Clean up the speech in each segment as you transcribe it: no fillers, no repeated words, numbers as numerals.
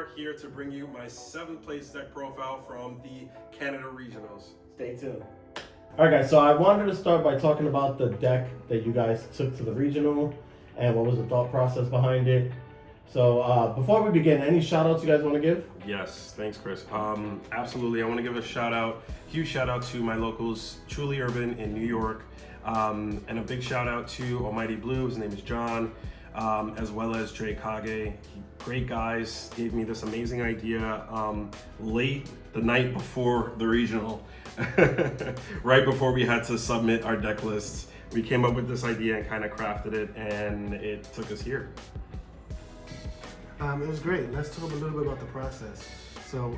are here to bring you my 7th place deck profile from the Canada Regionals. Stay tuned. All right, guys, so I wanted to start by talking about the deck that you guys took to the regional and what was the thought process behind it. So before we begin, any shout outs you guys want to give? Yes, thanks, Chris. Absolutely. I want to give a huge shout out to my locals, Truly Urban in New York, and a big shout out to Almighty Blue. His name is John, as well as Dre Kage. Great guys, gave me this amazing idea late the night before the regional, right before we had to submit our deck lists. We came up with this idea and kind of crafted it, and it took us here. It was great. Let's talk a little bit about the process. So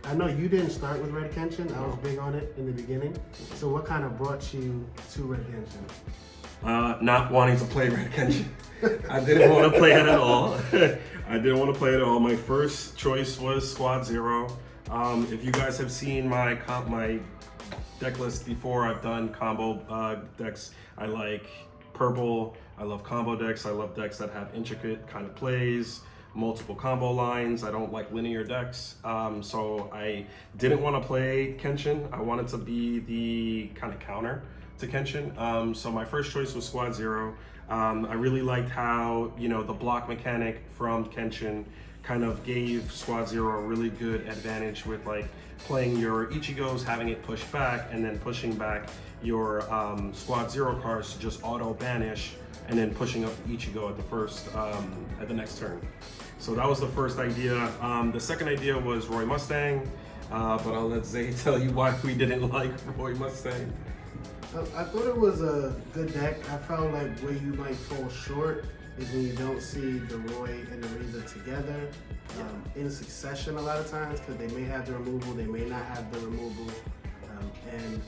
I know you didn't start with Red Kenshin. I was big on it in the beginning. So what kind of brought you to Red Kenshin? Not wanting to play Red Kenshin. I didn't want to play it at all. I didn't want to play it at all. My first choice was Squad Zero. If you guys have seen my deck list before, I've done combo decks. I like purple. I love combo decks. I love decks that have intricate kind of plays, multiple combo lines. I don't like linear decks. So I didn't want to play Kenshin. I wanted to be the kind of counter to Kenshin. So my first choice was Squad Zero. I really liked how, the block mechanic from Kenshin kind of gave Squad Zero a really good advantage with like playing your Ichigos, having it pushed back, and then pushing back your Squad Zero cards to just auto banish, and then pushing up the Ichigo at the next turn. So that was the first idea. The second idea was Roy Mustang, but I'll let Zay tell you why we didn't like Roy Mustang. I thought it was a good deck. I felt like where you might fall short is when you don't see the Roy and the Riza together in succession a lot of times, because they may have the removal, they may not have the removal, and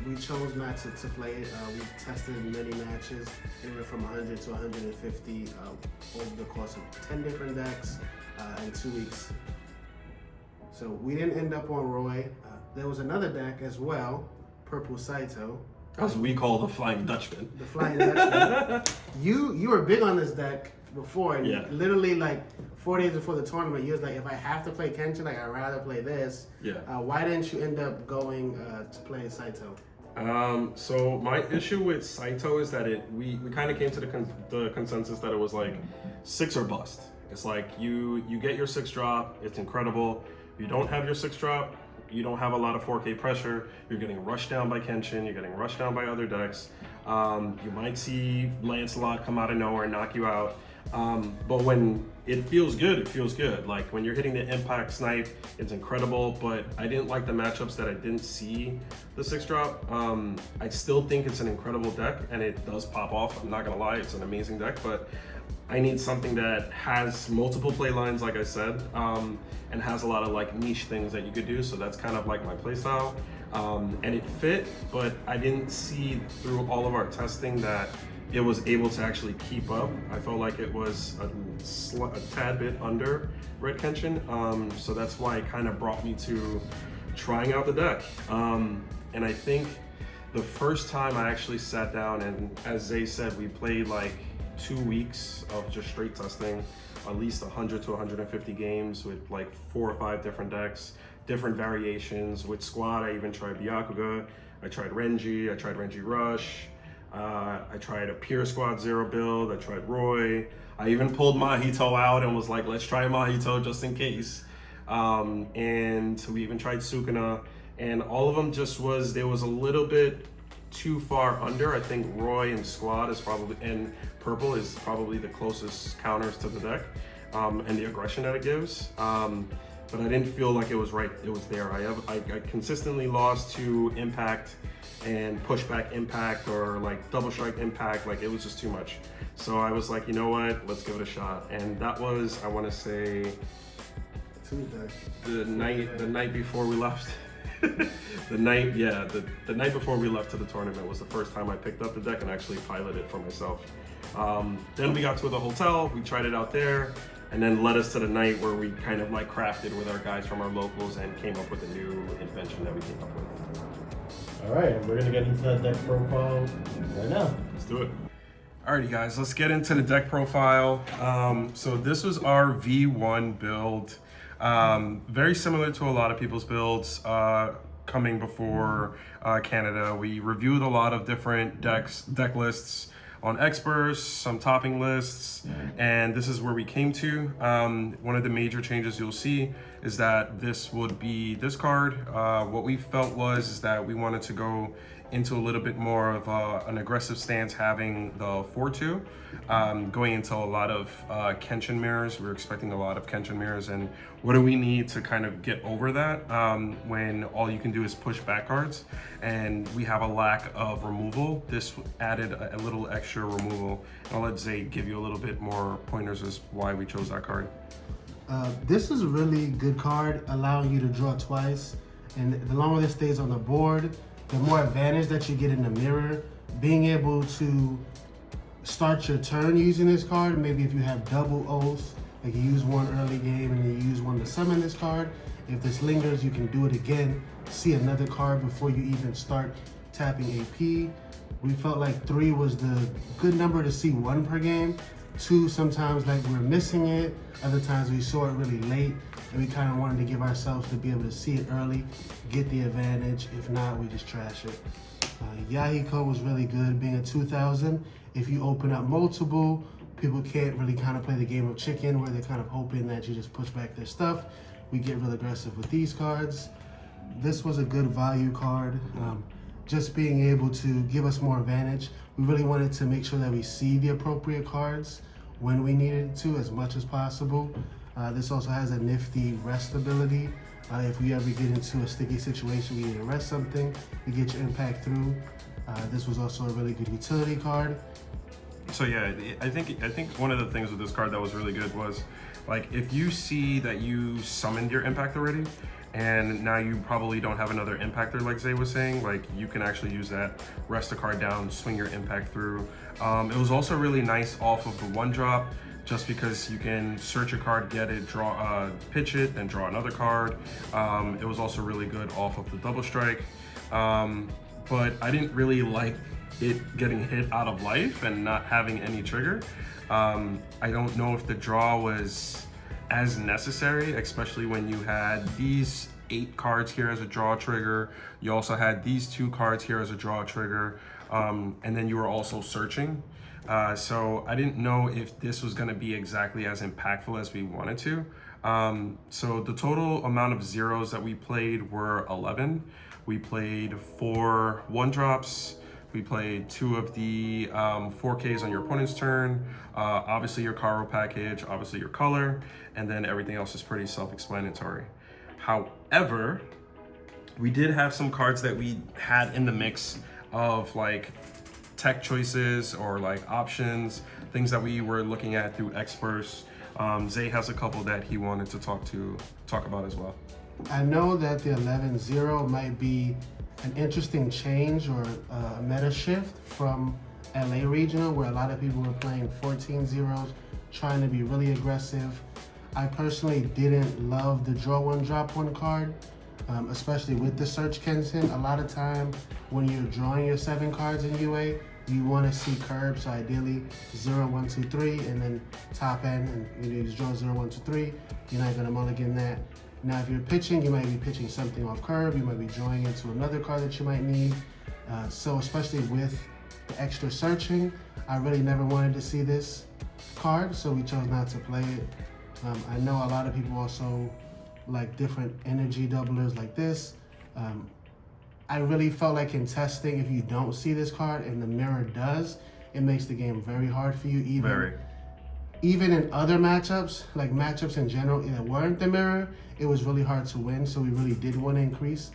we chose not to play it. We tested many matches. It went from 100 to 150 over the course of 10 different decks in 2 weeks. So we didn't end up on Roy. There was another deck as well, Purple Saito. As we call the Flying Dutchman. The Flying Dutchman. You were big on this deck before, and literally like 4 days before the tournament, you was like, if I have to play Kenshin, like I'd rather play this. Yeah. Why didn't you end up going to play Saito? So my issue with Saito is that we kind of came to the consensus that it was like 6 or bust. It's like you get your 6 drop, it's incredible. If you don't have your 6 drop, you don't have a lot of 4K pressure, you're getting rushed down by Kenshin, you're getting rushed down by other decks. You might see Lancelot come out of nowhere and knock you out. But when it feels good, it feels good. Like when you're hitting the impact snipe, it's incredible, but I didn't like the matchups that I didn't see the 6 drop. I still think it's an incredible deck and it does pop off. I'm not gonna lie, it's an amazing deck, but I need something that has multiple play lines, like I said, and has a lot of like niche things that you could do. So that's kind of like my play style. And it fit, but I didn't see through all of our testing that it was able to actually keep up. I felt like it was a tad bit under Red Kenshin. So that's why it kind of brought me to trying out the deck. And I think the first time I actually sat down, and as Zay said, we played like 2 weeks of just straight testing, at least 100 to 150 games with like 4 or 5 different decks, different variations. With Squad, I even tried Byakuga, I tried Renji, I tried Renji Rush, I tried a pure Squad Zero build, I tried Roy, I even pulled Mahito out and was like, let's try Mahito just in case. And we even tried Sukuna, and all of them there was a little bit too far under. I think Roy and Squad and Purple is probably the closest counters to the deck, and the aggression that it gives. But I didn't feel like it was right. It was there. I consistently lost to Impact and pushback Impact, or like double strike Impact. Like it was just too much. So I was like, you know what? Let's give it a shot. And that was, I want to say, Tuesday. The night before we left. the night before we left to the tournament was the first time I picked up the deck and actually piloted it for myself. Then we got to the hotel, we tried it out there, and then led us to the night where we kind of like crafted with our guys from our locals and came up with a new invention that we came up with. All right, we're gonna get into that deck profile right now. Let's do it. Alrighty guys, let's get into the deck profile. So this was our V1 build. Very similar to a lot of people's builds coming before Canada. We reviewed a lot of different deck lists on experts, some topping lists, and this is where we came to. One of the major changes you'll see is that this would be this card. What we felt is that we wanted to go into a little bit more of an aggressive stance, having the 4-2, going into a lot of Kenshin mirrors. We're expecting a lot of Kenshin mirrors, and what do we need to kind of get over that when all you can do is push back cards, and we have a lack of removal. This added a little extra removal. I'll let Zay give you a little bit more pointers as why we chose that card. This is a really good card, allowing you to draw twice, and the longer this stays on the board, the more advantage that you get in the mirror. Being able to start your turn using this card, maybe if you have double oath, like you use one early game and then you use one to summon this card. If this lingers, you can do it again, see another card before you even start tapping AP. We felt like 3 was the good number to see 1 per game. 2, sometimes like we're missing it. Other times we saw it really late, and we kind of wanted to give ourselves to be able to see it early, get the advantage. If not, we just trash it. Yahiko was really good, being a 2000. If you open up multiple, people can't really kind of play the game of chicken where they're kind of hoping that you just push back their stuff. We get real aggressive with these cards. This was a good value card. Just being able to give us more advantage. We really wanted to make sure that we see the appropriate cards when we needed to as much as possible. This also has a nifty rest ability. If we ever get into a sticky situation, we need to rest something, you get your impact through. This was also a really good utility card. So yeah, I think one of the things with this card that was really good was, like, if you see that you summoned your impact already, and now you probably don't have another impactor, like Zay was saying, like, you can actually use that, rest a card down, swing your impact through. It was also really nice off of the 1-drop, just because you can search a card, get it, draw, pitch it, then draw another card. It was also really good off of the double strike. But I didn't really like it getting hit out of life and not having any trigger. I don't know if the draw was as necessary, especially when you had these 8 cards here as a draw trigger. You also had these 2 cards here as a draw trigger, and then you were also searching. So I didn't know if this was gonna be exactly as impactful as we wanted to. So the total amount of zeros that we played were 11. We played 4 1-drops. We played 2 of the 4Ks on your opponent's turn. Obviously your Caro package, obviously your color, and then everything else is pretty self-explanatory. However, we did have some cards that we had in the mix of, like, tech choices or like options, things that we were looking at through experts. Zay has a couple that he wanted to talk about as well. I know that the 11-0 might be an interesting change or a meta shift from LA Regional, where a lot of people were playing 14 zeros, trying to be really aggressive. I personally didn't love the draw 1, drop 1 card, especially with the Search Kenshin. A lot of time when you're drawing your 7 cards in UA, you want to see curb, so ideally 0, 1, 2, 3, and then top end, and you just draw 0, 1, 2, 3. You're not going to mulligan that. Now, if you're pitching, you might be pitching something off curb. You might be drawing into another card that you might need. So especially with the extra searching, I really never wanted to see this card, so we chose not to play it. I know a lot of people also like different energy doublers like this. I really felt like in testing, if you don't see this card and the mirror does, it makes the game very hard for you. Even in other matchups, like matchups in general that weren't the mirror, it was really hard to win. So we really did want to increase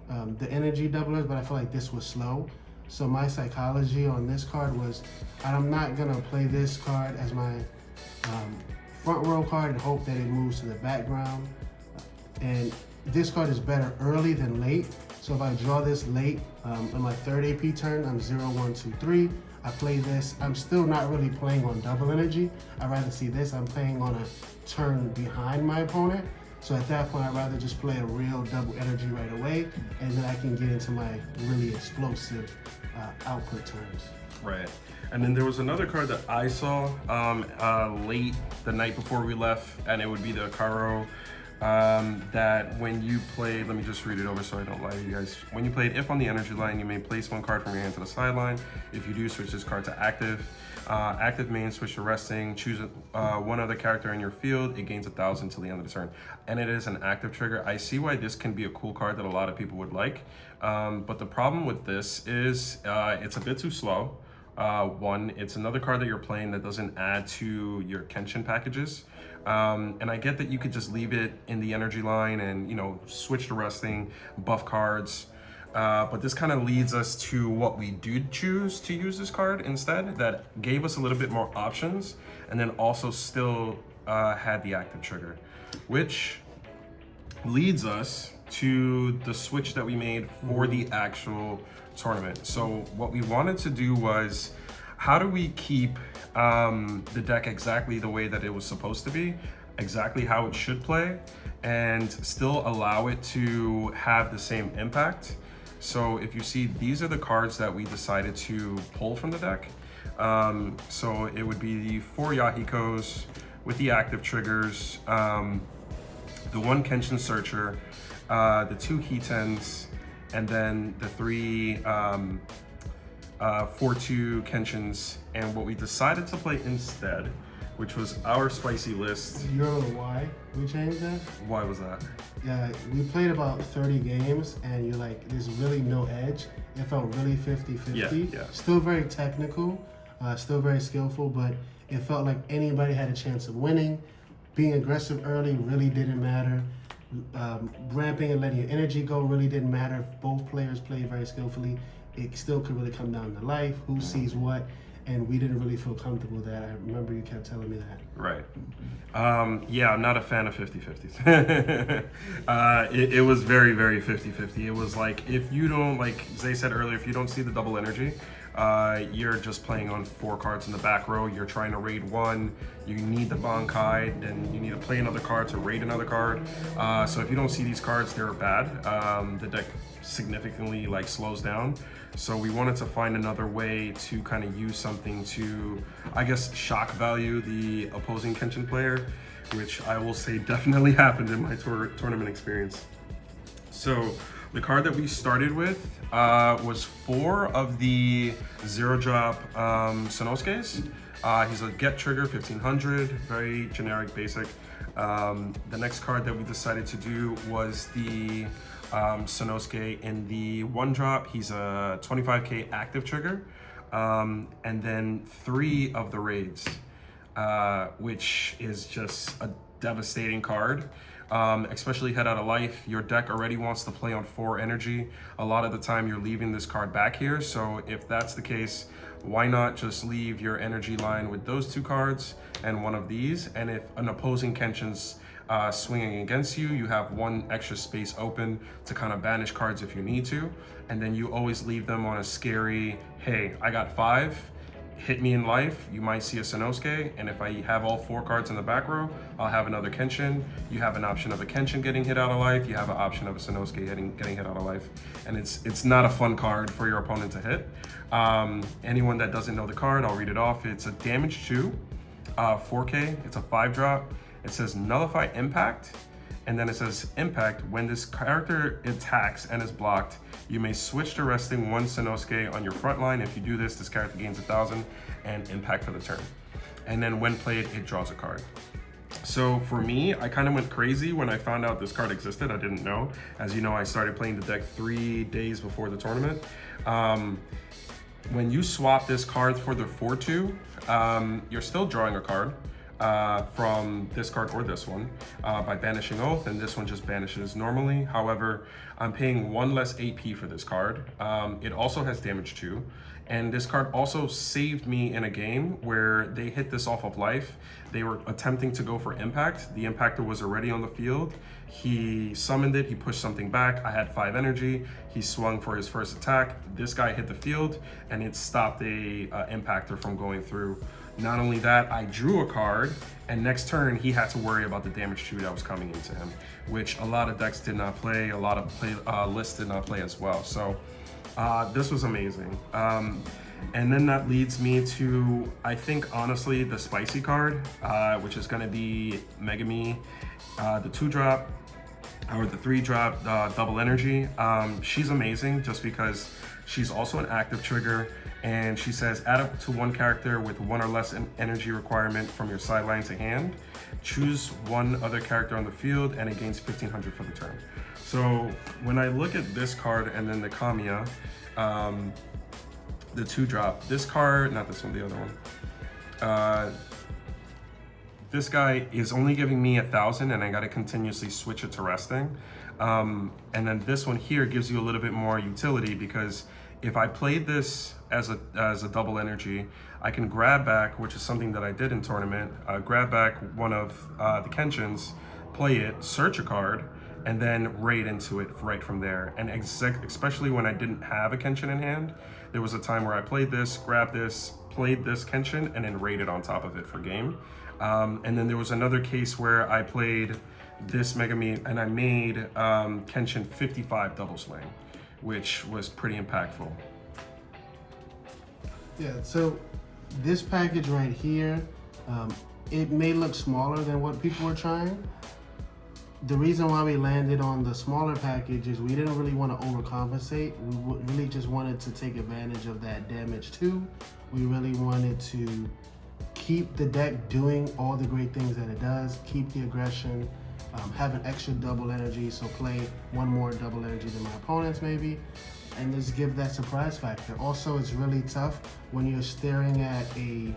the energy doublers, but I feel like this was slow. So my psychology on this card was, I'm not gonna play this card as my front row card and hope that it moves to the background. And this card is better early than late. So if I draw this late on my 3rd AP turn, I'm 0, 1, 2, 3. I play this. I'm still not really playing on double energy. I'd rather see this. I'm playing on a turn behind my opponent. So at that point, I'd rather just play a real double energy right away, and then I can get into my really explosive output turns. Right. And then there was another card that I saw late the night before we left, and it would be the Caro. That when you played, let me just read it over so I don't lie to you guys. When you played, if on the energy line, you may place one card from your hand to the sideline. If you do, switch this card to active. Active main, switch to resting. Choose one other character in your field. It gains 1,000 till the end of the turn. And it is an active trigger. I see why this can be a cool card that a lot of people would like. But the problem with this is it's a bit too slow. One, it's another card that you're playing that doesn't add to your Kenshin packages. And I get that you could just leave it in the energy line and, you know, switch to resting, buff cards. But this kind of leads us to what we did choose to use this card instead, that gave us a little bit more options, and then also still had the active trigger, which leads us to the switch that we made for the actual tournament. So what we wanted to do was, how do we keep the deck exactly the way that it was supposed to be, exactly how it should play, and still allow it to have the same impact? So if you see, these are the cards that we decided to pull from the deck. So it would be the 4 Yahikos with the active triggers, the 1 Kenshin Searcher, the 2 Hitens, and then the 3 4/2 Kenshins. And what we decided to play instead, which was our spicy list. You know why we changed that? Why was that? Yeah, we played about 30 games, and you're like, there's really no edge. It felt really 50-50. Yeah. Still very technical, still very skillful, but it felt like anybody had a chance of winning. Being aggressive early really didn't matter. Ramping and letting your energy go really didn't matter. If both players played very skillfully, it still could really come down to life, who sees what, and we didn't really feel comfortable with that. I remember you kept telling me that. Right. Yeah, I'm not a fan of 50-50s. It was very, very 50-50. It was like, if you don't, like Zay said earlier, if you don't see the double energy, you're just playing on 4 cards in the back row. You're trying to raid 1. You need the Bankai, then you need to play another card to raid another card. So if you don't see these cards, they're bad. The deck significantly like slows down. So we wanted to find another way to kind of use something to, I guess, shock value the opposing Kenshin player, which I will say definitely happened in my tournament experience. So the card that we started with was 4 of the 0-drop Sonosuke's. He's a get trigger, 1500, very generic, basic. The next card that we decided to do was the Sonosuke in the 1-drop. He's a 25k active trigger, and then 3 of the raids, which is just a devastating card. Especially head out of life. Your deck already wants to play on 4 energy. A lot of the time you're leaving this card back here, so if that's the case, why not just leave your energy line with those 2 cards and 1 of these, and if an opposing Kenshin's swinging against you, you have 1 extra space open to kind of banish cards if you need to, and then you always leave them on a scary, hey, I got 5, hit me in life. You might see a Sonosuke, and if I have all 4 cards in the back row, I'll have another Kenshin. You have an option of a Kenshin getting hit out of life. You have an option of a Sonosuke getting hit out of life, and it's not a fun card for your opponent to hit. Anyone that doesn't know the card, I'll read it off. It's a damage 2, 4k. It's a 5-drop. It says nullify impact, and then it says impact. When this character attacks and is blocked, you may switch to resting 1 Sonosuke on your front line. If you do this, this character gains 1,000 and impact for the turn. And then when played, it draws a card. So for me, I kind of went crazy when I found out this card existed. I didn't know. As you know, I started playing the deck 3 days before the tournament. When you swap this card for the 4/2, you're still drawing a card from this card or this one by banishing Oath, and this one just banishes normally. However, I'm paying 1 less AP for this card. It also has damage 2, and this card also saved me in a game where they hit this off of life. They were attempting to go for impact. The impactor was already on the field. He summoned it, he pushed something back. I had 5 energy. He swung for his first attack. This guy hit the field, and it stopped a impactor from going through. Not only that, I drew a card, and next turn he had to worry about the damage 2 that was coming into him, which a lot of decks did not play, a lot of lists did not play as well. So this was amazing. And then that leads me to, I think honestly, the spicy card, which is gonna be Megami, the 2-drop, or the 3-drop double energy. She's amazing just because she's also an active trigger, and she says add up to one character with 1 or less energy requirement from your sideline to hand. Choose one other character on the field and it gains 1500 for the turn. So when I look at this card and then the Kamiya, the 2-drop, this card, not this one, the other one. This guy is only giving me 1,000 and I gotta continuously switch it to resting. And then this one here gives you a little bit more utility, because if I played this as a double energy, I can grab back, which is something that I did in tournament, grab back one of the Kenshins, play it, search a card, and then raid into it right from there. And especially when I didn't have a Kenshin in hand, there was a time where I played this, grabbed this, played this Kenshin, and then raided on top of it for game. And then there was another case where I played this Megami and I made Kenshin 55 double swing, which was pretty impactful. Yeah, so this package right here, it may look smaller than what people were trying. The reason why we landed on the smaller package is we didn't really want to overcompensate. We really just wanted to take advantage of that damage too. We really wanted to keep the deck doing all the great things that it does, keep the aggression, have an extra double energy, so play 1 more double energy than my opponents maybe, and just give that surprise factor. Also, it's really tough when you're staring at a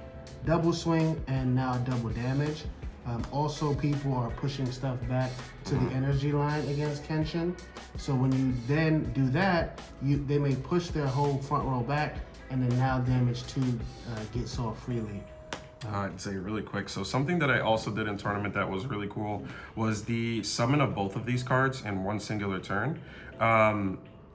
double swing and now double damage. Also, people are pushing stuff back to the energy line against Kenshin. So when you then do that, they may push their whole front row back, and then now damage 2 gets off freely. I'd say really quick. So something that I also did in tournament that was really cool was the summon of both of these cards in one singular turn.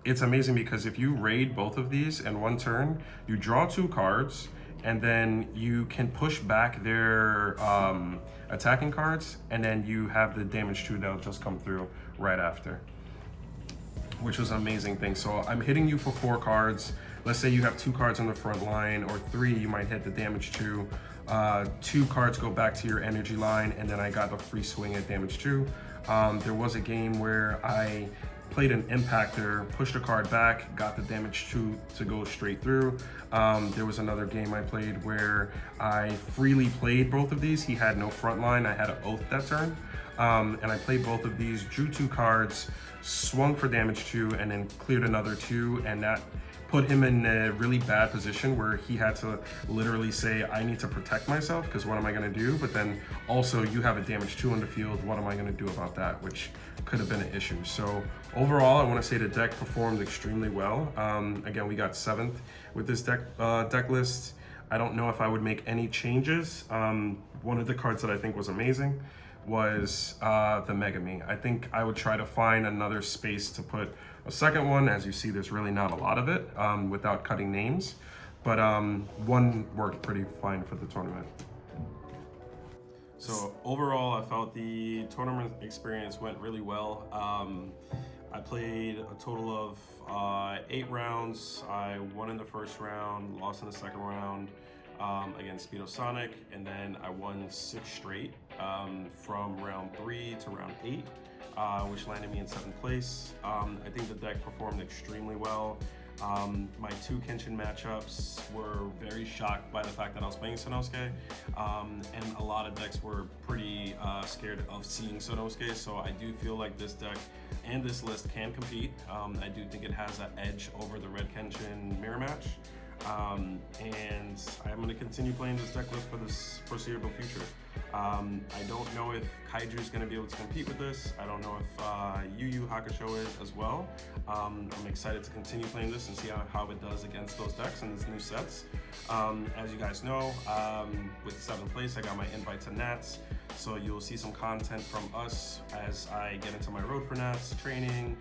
It's amazing because if you raid both of these in one turn, you draw 2 cards, and then you can push back their attacking cards, and then you have the damage 2 that'll just come through right after, which was an amazing thing. So I'm hitting you for 4 cards. Let's say you have 2 cards on the front line, or 3, you might hit the damage 2. 2 cards go back to your energy line, and then I got the free swing at damage 2. There was a game where I played an impactor, pushed a card back, got the damage 2 to go straight through. There was another game I played where I freely played both of these. He had no front line, I had an oath that turn. And I played both of these, drew 2 cards, swung for damage 2, and then cleared another 2, and that put him in a really bad position where he had to literally say, I need to protect myself, because what am I going to do? But then also you have a damage 2 on the field, what am I going to do about that? Which could have been an issue. So overall, I want to say the deck performed extremely well. Again, we got 7th with this deck list. I don't know if I would make any changes. One of the cards that I think was amazing was the Megami. I think I would try to find another space to put a second one. As you see, there's really not a lot of it without cutting names, but one worked pretty fine for the tournament. So overall, I felt the tournament experience went really well. I played a total of 8 rounds. I won in the first round, lost in the second round against Speedosonic, and then I won 6 straight from round 3 to round 8. Which landed me in 7th place. I think the deck performed extremely well. My 2 Kenshin matchups were very shocked by the fact that I was playing Sonosuke, and a lot of decks were pretty scared of seeing Sonosuke, so I do feel like this deck and this list can compete. I do think it has an edge over the Red Kenshin mirror match, and I'm going to continue playing this deck list for this foreseeable future. I don't know if Kaiju is going to be able to compete with this. I don't know if Yu Yu Hakusho is as well. I'm excited to continue playing this and see how it does against those decks and these new sets. As you guys know, with 7th place, I got my invite to Nats. So you'll see some content from us as I get into my road for Nats, training,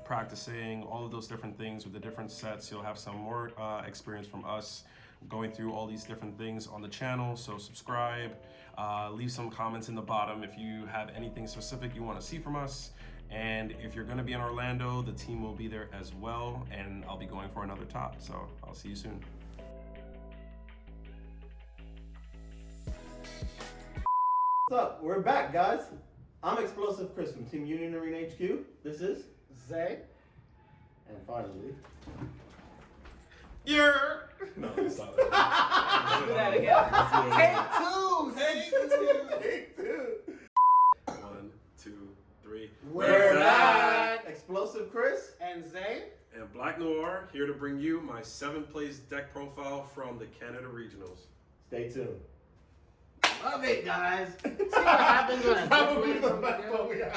practicing, all of those different things with the different sets. You'll have some more experience from us going through all these different things on the channel. So subscribe, leave some comments in the bottom if you have anything specific you want to see from us. And if you're going to be in Orlando, the team will be there as well, and I'll be going for another top. So I'll see you soon. What's up? We're back, guys. I'm Explosive Chris from Team Union Arena HQ. This is Zay. And finally, Yeah. No, it's not that. Do that again. Take two. 1, 2, 3. We're back. Explosive Chris. And Zay. And Black Noir here to bring you my 7-place deck profile from the Canada Regionals. Stay tuned. Love it, guys. See what happens when I Probably the best one we had.